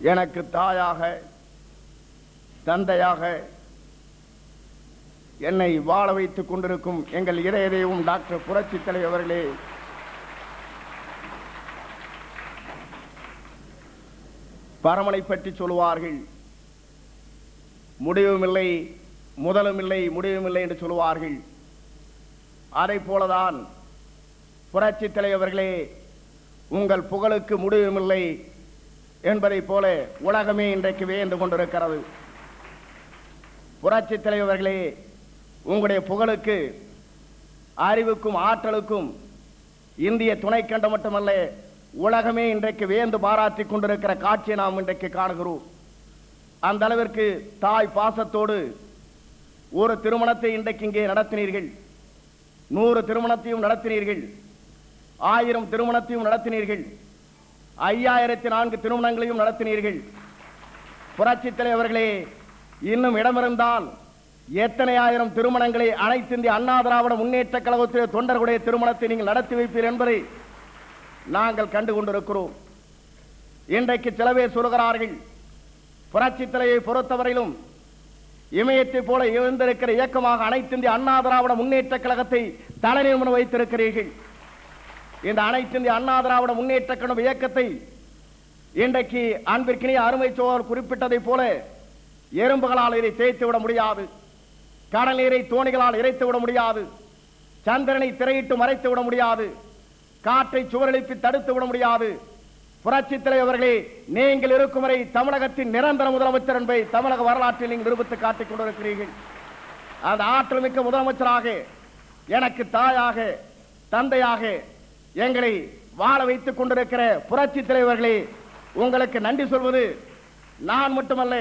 எனக்கு தாயாக தந்தையாக என்னை வாழ வைத்துக் கொண்டிருக்கும் எங்கள் இதய தெய்வம் டாக்டர் புரட்சித் தலைவர் அவர்களே, பரமனை பற்றி சொல்லுவார்கள், முடிவுமில்லை முதலுமில்லை முடிவுமில்லை என்று சொல்லுவார்கள். அதை போலதான் புரட்சித் தலைவர் அவர்களே, உங்கள் புகழுக்கு முடிவுமில்லை என்பதை போல உலகமே இன்றைக்கு வியந்து கொண்டிருக்கிறது. புரட்சித் தலைவர் அவர்களே, உங்களுடைய புகழுக்கு அறிவுக்கும் ஆற்றலுக்கும் இந்திய துணைக்கண்டம் மட்டுமல்ல உலகமே இன்றைக்கு வியந்து பாராட்டி கொண்டிருக்கிற காட்சியை நாம் இன்றைக்கு காணுகிறோம். அந்த அளவிற்கு தாய் பாசத்தோடு ஒரு திருமணத்தை இன்றைக்கு இங்கே நடத்தினீர்கள், 100 திருமணத்தையும் நடத்தினீர்கள், 1000 திருமணத்தையும் நடத்தினீர்கள், 5004 திருமணங்களையும் நடத்தினீர்கள். புரட்சித் தலைவர் அவர்களே, இன்னும் இடமிருந்தால் எத்தனை ஆயிரம் திருமணங்களை அனைத்து இந்திய அண்ணா திராவிட முன்னேற்ற கழகத்திலே தொண்டர்களுடைய திருமணத்தை நீங்கள் நடத்தி வைப்பீர் என்பதை நாங்கள் கண்டு கொண்டிருக்கிறோம். இன்றைக்கு சில பேர் சொல்கிறார்கள், புரட்சித் தலைவரை பொறுத்தவரையிலும் இமயத்தை போல எழுந்திருக்கிற இயக்கமாக அனைத்து இந்திய அண்ணா திராவிட முன்னேற்ற கழகத்தை தலைநிமிர வைத்திருக்கிறீர்கள். இந்த அனைத்து இந்திய அண்ணா திராவிட முன்னேற்ற கழக இயக்கத்தை இன்றைக்கு அன்பிற்கினிய அருமை சோழர் குறிப்பிட்டதை போல எறும்புகளால் இதை தேய்த்து விட முடியாது, கடல் நீரை தோணிகளால் இறைத்து விட முடியாது, சந்திரனை திரையிட்டு மறைத்து விட முடியாது, காற்றை சுவரெழுப்பி தடுத்து விட முடியாது. புரட்சித் தலைவர் அவர்களே, நீங்கள் இருக்கும் வரை தமிழகத்தின் நிரந்தர முதலமைச்சர் என்பதை தமிழக வரலாற்றில் நீங்கள் நிரூபித்து காட்டிக் கொண்டிருக்கிறீர்கள். அந்த ஆற்றல் மிக்க முதலமைச்சராக எனக்கு தாயாக தந்தையாக எங்களை வாழ வைத்துக் கொண்டிருக்கிற புரட்சித் தலைவர்களே, உங்களுக்கு நன்றி சொல்வது நான் மட்டுமல்ல,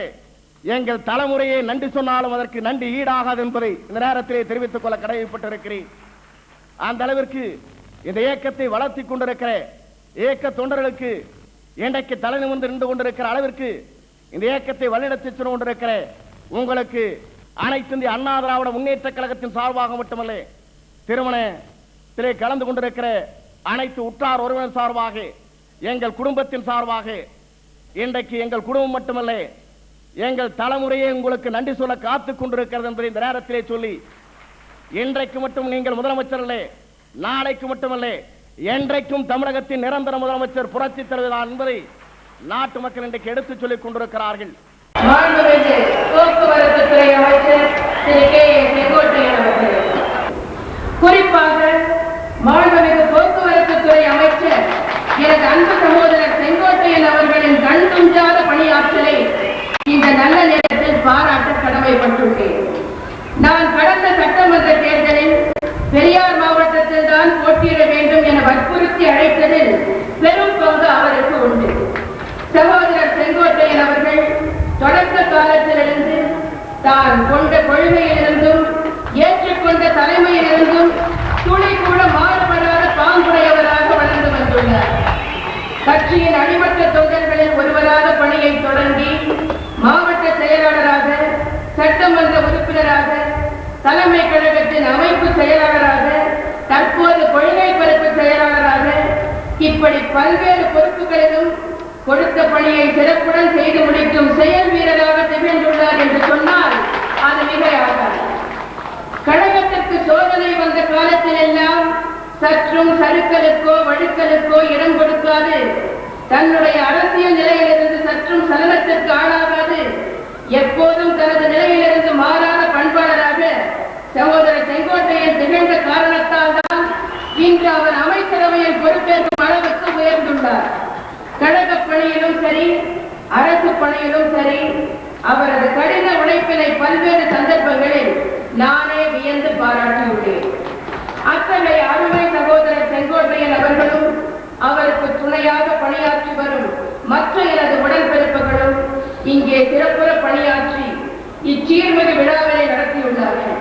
எங்கள் தலைமுறையை நன்றி சொன்னாலும் அதற்கு நன்றி ஈடாகாது என்பதை இந்த நேரத்திலே தெரிவித்துக் கொள்ள கடமைப்பட்டிருக்கிறேன். அந்த அளவிற்கு இந்த இயக்கத்தை வளர்த்தி கொண்டிருக்கிற இயக்க தொண்டர்களுக்கு இன்றைக்கு தலை நிமிர்ந்து நின்று கொண்டிருக்கிற அளவிற்கு இந்த இயக்கத்தை வழிநடத்தி சென்று கொண்டிருக்கிற உங்களுக்கு அனைத்து இந்திய அண்ணா திராவிட முன்னேற்ற கழகத்தின் சார்பாக மட்டுமல்ல, திருமணத்திலே கலந்து கொண்டிருக்கிற அனைத்து உற்றார் உறவினர் சார்பாக, எங்கள் குடும்பத்தின் சார்பாக, இன்றைக்கு எங்கள் குடும்பம் மட்டுமல்ல எங்கள் தலைமுறையே உங்களுக்கு நன்றி சொல்ல காத்துக் கொண்டிருக்கிறது என்பதை இந்த நேரத்திலே சொல்லி, இன்றைக்கு மட்டும் நீங்கள் முதலமைச்சர் அல்ல, நாளைக்கு மட்டுமல்ல என்றைக்கும் தமிழகத்தின் நிரந்தர முதலமைச்சர் புரட்சித் தலைவர் என்பதை நாட்டு மக்கள் இன்றைக்கு எடுத்துச் சொல்லிக் கொண்டிருக்கிறார்கள். போக்குவரத்து துறை அமைச்சர் திரு கே.ஏ. செங்கோட்டையன் அவர்கள், குறிப்பாக மாண்புமிகு போக்குவரத்து துறை அமைச்சர் எனது அன்பு சகோதரர் செங்கோட்டையன் அவர்களின் கண் துஞ்சாத பணியாற்றலை இந்த நல்ல நேரத்தில் பாராட்ட கடமைப்பட்டுள்ளேன். நான் கடந்த சட்டமன்ற தேர்தலில் பெரியார் மாவட்டத்தில் தான் போட்டியிட வேண்டும் என வற்புறுத்தி அழைத்ததில் பெரும் பங்கு அவருக்கு உண்டு. சகோதரர் செங்கோட்டையன் அவர்கள் தொடக்க காலத்திலிருந்து தான் கொண்ட கொள்கையிலிருந்தும் ஏற்றுக்கொண்ட தலைமையிலிருந்தும் துளி கூட மாறுபடாத பாங்குடையவராக வளர்ந்து வந்துள்ளார். கட்சியின் அடிமட்ட தொண்டர்களில் ஒருவராக பணியை தொடங்கி மாவட்ட செயலாளராக, சட்டமன்ற உறுப்பினராக, தலைமை கழகத்தின் அமைப்பு செயலாளராக, தற்போது கொள்கை பரப்பு செயலாளராக, இப்படி பல்வேறு பொறுப்புகளிலும் கொடுத்த பணியை சிறப்புடன் செய்து முடிக்கும் செயல் வீரராக திகழ்ந்துள்ளார் என்று சொன்னால் அது மிகையாகாது. கழகத்திற்கு சோதனை வந்த காலத்தில் எல்லாம் சற்றும் சறுக்கலுக்கோ வழுக்கலுக்கோ இடம் கொடுக்காது, தன்னுடைய அரசியல் நிலையிலிருந்து சற்றும் சலனத்திற்கு ஆளாகாது, எப்போதும் தனது நிலையிலிருந்து மாறாத பண்பாளராக சகோதரர் செங்கோட்டையன் திகழ்ந்த காரணத்தால் தான் இன்று அவர் அமைச்சரவையில் பொறுப்பேற்கும் அளவுக்கு உயர்ந்துள்ளார். கழக பணியிலும் சரி, அரசு பணியிலும் சரி, அவரது கடின உழைப்பினை பல்வேறு சந்தர்ப்பங்களில் நானே வியந்து பாராட்டியுள்ளேன். அத்தகைய அருமை சகோதரர் செங்கோட்டையன் அவர்களும் அவருக்கு துணையாக பணியாற்றி வரும் மற்ற எனது உடன்பிறப்புகளும் இங்கே சிறப்புற பணியாற்றி இச்சீர்மிகு விழாவினை நடத்தியுள்ளார்கள்.